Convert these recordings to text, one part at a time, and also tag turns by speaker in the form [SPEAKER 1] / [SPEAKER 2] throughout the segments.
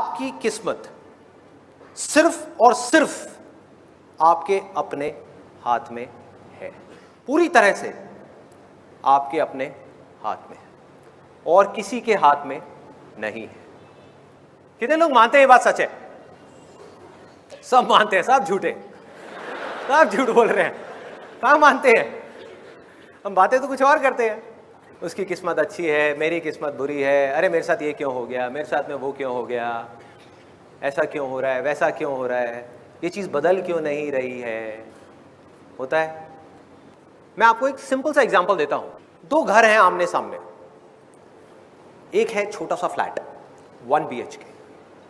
[SPEAKER 1] आपकी किस्मत सिर्फ और सिर्फ आपके अपने हाथ में है, पूरी तरह से आपके अपने हाथ में है और किसी के हाथ में नहीं है। कितने लोग मानते हैं ये बात सच है? सब मानते हैं, सब झूठे, सब झूठ बोल रहे हैं। कहां मानते हैं? हम बातें तो कुछ और करते हैं। उसकी किस्मत अच्छी है, मेरी किस्मत बुरी है, अरे मेरे साथ ये क्यों हो गया, मेरे साथ में वो क्यों हो गया, ऐसा क्यों हो रहा है, वैसा क्यों हो रहा है, ये चीज़ बदल क्यों नहीं रही है। होता है। मैं आपको एक सिंपल सा एग्जांपल देता हूं। दो घर हैं आमने सामने। एक है छोटा सा flat 1 BHK,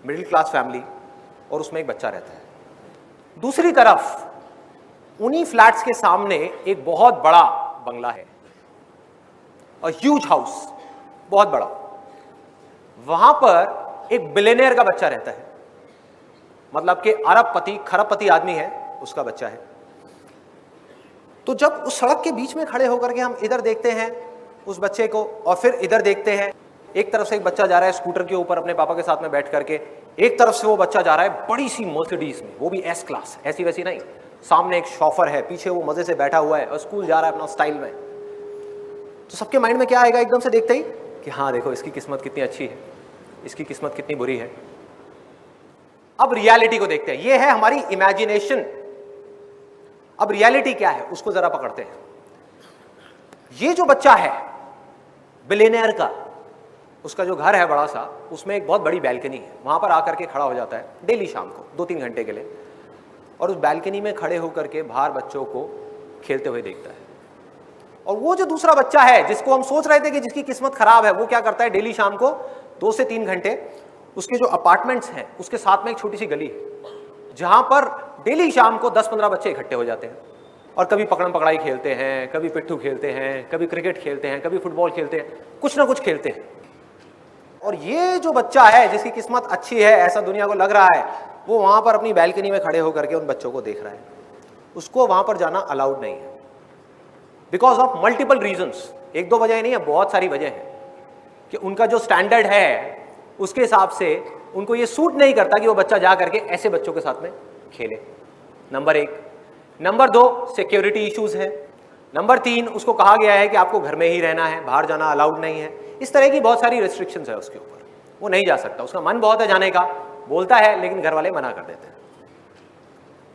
[SPEAKER 1] middle class family, और उसमें एक बच्चा रहता है। दूसरी तरफ उन्हीं फ्लैट्स के सामने एक बहुत बड़ा बंगला है, ह्यूज हाउस, बहुत बड़ा। वहां पर एक बिलियनियर का बच्चा रहता है, मतलब कि अरबपति खरबपति आदमी है, उसका बच्चा है। तो जब उस सड़क के बीच में खड़े होकर के हम इधर देखते हैं उस बच्चे को और फिर इधर देखते हैं, एक तरफ से एक बच्चा जा रहा है स्कूटर के ऊपर अपने पापा के साथ में बैठ करके, एक तरफ से वो बच्चा जा रहा है बड़ी सी मर्सिडीज में, वो भी S क्लास, ऐसी वैसी नहीं। सामने एक शॉफर है, पीछे वो मजे से बैठा हुआ है और स्कूल जा रहा है अपना स्टाइल में। तो सबके माइंड में क्या आएगा एकदम से देखते ही कि हाँ देखो इसकी किस्मत कितनी अच्छी है, इसकी किस्मत कितनी बुरी है। अब रियलिटी को देखते हैं, ये है हमारी इमेजिनेशन। अब रियलिटी क्या है उसको जरा पकड़ते हैं। ये जो बच्चा है बिलियनियर का, उसका जो घर है बड़ा सा, उसमें एक बहुत बड़ी बैल्कनी है। वहां पर आकर के खड़ा हो जाता है डेली शाम को 2-3 घंटे के लिए, और उस बैल्कनी में खड़े होकर के बाहर बच्चों को खेलते हुए देखता है। और वो जो दूसरा बच्चा है जिसको हम सोच रहे थे कि जिसकी किस्मत खराब है, वो क्या करता है, डेली शाम को 2 से 3 घंटे उसके जो अपार्टमेंट्स हैं उसके साथ में एक छोटी सी गली है जहां पर डेली शाम को 10-15 बच्चे इकट्ठे हो जाते हैं और कभी पकड़म पकड़ाई खेलते हैं, कभी पिट्ठू खेलते हैं, कभी क्रिकेट खेलते हैं, कभी फुटबॉल खेलते हैं, कुछ ना कुछ खेलते हैं। और ये जो बच्चा है जिसकी किस्मत अच्छी है, ऐसा दुनिया को लग रहा है, वो वहां पर अपनी बैल्कनी में खड़े होकर के उन बच्चों को देख रहा है। उसको वहां पर जाना अलाउड नहीं है, बिकॉज ऑफ मल्टीपल रीजंस। 1-2 वजह नहीं है, बहुत सारी वजह है कि उनका जो स्टैंडर्ड है उसके हिसाब से उनको ये सूट नहीं करता कि वो बच्चा जा करके ऐसे बच्चों के साथ में खेले। नंबर 1। नंबर 2, सिक्योरिटी इश्यूज है। नंबर 3, उसको कहा गया है कि आपको घर में ही रहना है, बाहर जाना अलाउड नहीं है। इस तरह की बहुत सारी रेस्ट्रिक्शंस है उसके ऊपर, वो नहीं जा सकता। उसका मन बहुत है जाने का, बोलता है, लेकिन घर वाले मना कर देते हैं।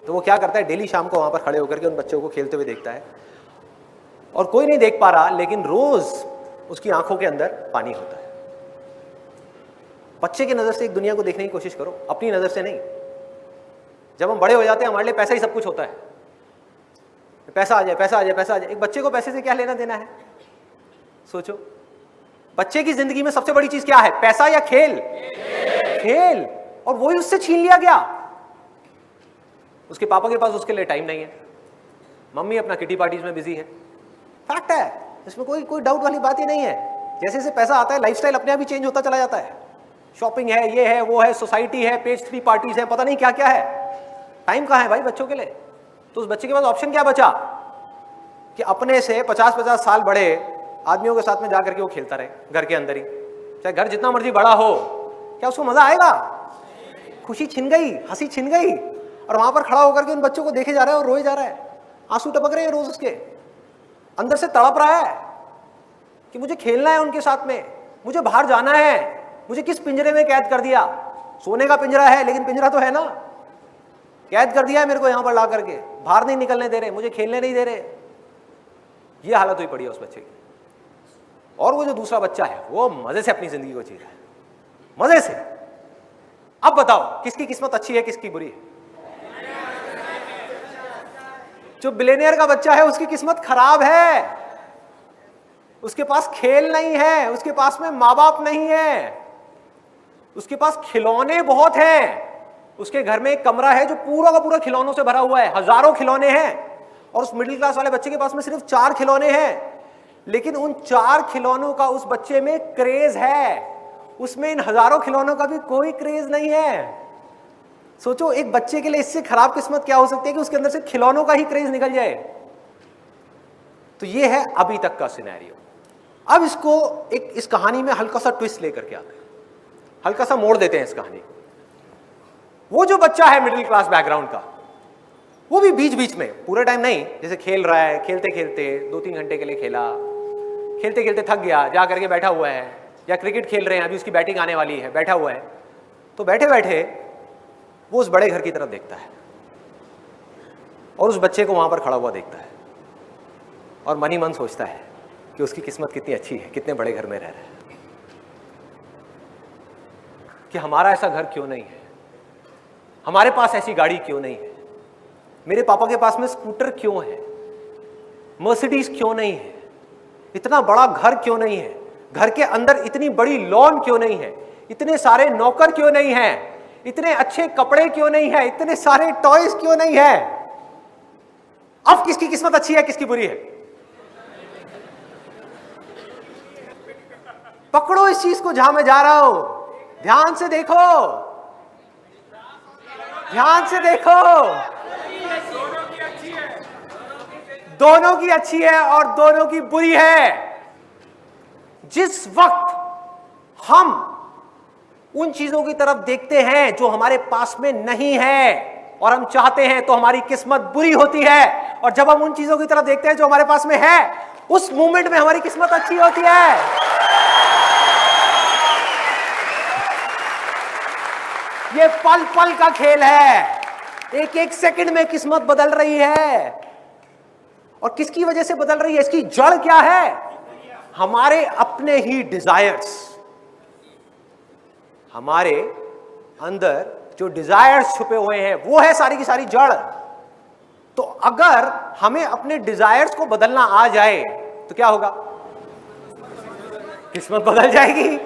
[SPEAKER 1] तो वो क्या करता है, डेली शाम को वहां पर खड़े होकर के उन बच्चों को खेलते हुए देखता है और कोई नहीं देख पा रहा, लेकिन रोज उसकी आंखों के अंदर पानी होता है। बच्चे की नजर से एक दुनिया को देखने की कोशिश करो, अपनी नजर से नहीं। जब हम बड़े हो जाते हैं हमारे लिए पैसा ही सब कुछ होता है, पैसा आ जाए, पैसा आ जाए, पैसा आ जाए। एक बच्चे को पैसे से क्या लेना देना है? सोचो, बच्चे की जिंदगी में सबसे बड़ी चीज क्या है, पैसा या खेल? खेल। और वही उससे छीन लिया गया। उसके पापा के पास उसके लिए टाइम नहीं है, मम्मी अपना किटी पार्टीज में बिजी है। फैक्ट है, इसमें कोई डाउट वाली बात ही नहीं है। जैसे जैसे पैसा आता है लाइफस्टाइल अपने आप ही चेंज होता चला जाता है। शॉपिंग है, ये है, वो है, सोसाइटी है, पेज 3 पार्टीज है, पता नहीं क्या क्या है। टाइम कहां है भाई बच्चों के लिए? तो उस बच्चे के पास ऑप्शन क्या बचा कि अपने से 50-50 साल बड़े आदमियों के साथ में जाकर के वो खेलता रहे घर के अंदर ही। चाहे घर जितना मर्जी बड़ा हो, क्या उसको मजा आएगा? खुशी छिन गई, हंसी छिन गई। और वहां पर खड़ा होकर के उन बच्चों को देखे जा रहा है और रोए जा रहा है, आंसू टपक रहे हैं रोज उसके अंदर से, तड़प रहा है कि मुझे खेलना है उनके साथ में, मुझे बाहर जाना है। मुझे किस पिंजरे में कैद कर दिया? सोने का पिंजरा है लेकिन पिंजरा तो है ना, कैद कर दिया है मेरे को यहां पर ला करके, बाहर नहीं निकलने दे रहे, मुझे खेलने नहीं दे रहे। ये हालत हुई पड़ी है उस बच्चे की। और वो जो दूसरा बच्चा है वो मजे से अपनी जिंदगी को जी रहा है, मजे से। अब बताओ किसकी किस्मत अच्छी है, किसकी बुरी है? जो बिलियनियर का बच्चा है उसकी किस्मत खराब है। उसके पास खेल नहीं है, उसके पास में माँ बाप नहीं है, उसके पास खिलौने बहुत हैं। उसके घर में एक कमरा है जो पूरा का पूरा खिलौनों से भरा हुआ है, हजारों खिलौने हैं। और उस मिडिल क्लास वाले बच्चे के पास में सिर्फ 4 खिलौने हैं, लेकिन उन 4 खिलौनों का उस बच्चे में क्रेज है, उसमें इन हजारों खिलौनों का भी कोई क्रेज नहीं है। सोचो, एक बच्चे के लिए इससे खराब किस्मत क्या हो सकती है कि उसके अंदर से खिलौनों का ही क्रेज निकल जाए। तो ये है अभी तक का सिनेरियो। अब इस कहानी में हल्का सा ट्विस्ट लेकर के आते हैं, हल्का सा मोड़ देते हैं इस कहानी को। वो जो बच्चा है मिडिल क्लास बैकग्राउंड का, वो भी बीच बीच में, पूरे टाइम नहीं, जैसे खेल रहा है, खेलते खेलते 2-3 घंटे के लिए खेला, खेलते खेलते थक गया, जा करके बैठा हुआ है, या क्रिकेट खेल रहे हैं, अभी उसकी बैटिंग आने वाली है, बैठा हुआ है, तो बैठे बैठे वो उस बड़े घर की तरफ देखता है और उस बच्चे को वहां पर खड़ा हुआ देखता है और मन ही मन सोचता है कि उसकी किस्मत कितनी अच्छी है, कितने बड़े घर में रह रहा है, कि हमारा ऐसा घर क्यों नहीं है, हमारे पास ऐसी गाड़ी क्यों नहीं है, मेरे पापा के पास में स्कूटर क्यों है, मर्सिडीज क्यों नहीं है, इतना बड़ा घर क्यों नहीं है, घर के अंदर इतनी बड़ी लॉन क्यों नहीं है, इतने सारे नौकर क्यों नहीं है, इतने अच्छे कपड़े क्यों नहीं है, इतने सारे टॉयज क्यों नहीं है। अब किसकी किस्मत अच्छी है, किसकी बुरी है? पकड़ो इस चीज को जहां मैं जा रहा हूं, ध्यान से देखो, ध्यान से देखो, दोनों की अच्छी है और दोनों की बुरी है। जिस वक्त हम उन चीजों की तरफ देखते हैं जो हमारे पास में नहीं है और हम चाहते हैं, तो हमारी किस्मत बुरी होती है, और जब हम उन चीजों की तरफ देखते हैं जो हमारे पास में है, उस मोमेंट में हमारी किस्मत अच्छी होती है। ये पल पल का खेल है, एक एक सेकंड में किस्मत बदल रही है, और किसकी वजह से बदल रही है? इसकी जड़ क्या है? हमारे अपने ही डिजायर्स, हमारे अंदर जो डिजायर्स छुपे हुए हैं, वो है सारी की सारी जड़। तो अगर हमें अपने डिजायर्स को बदलना आ जाए तो क्या होगा? किस्मत बदल जाएगी।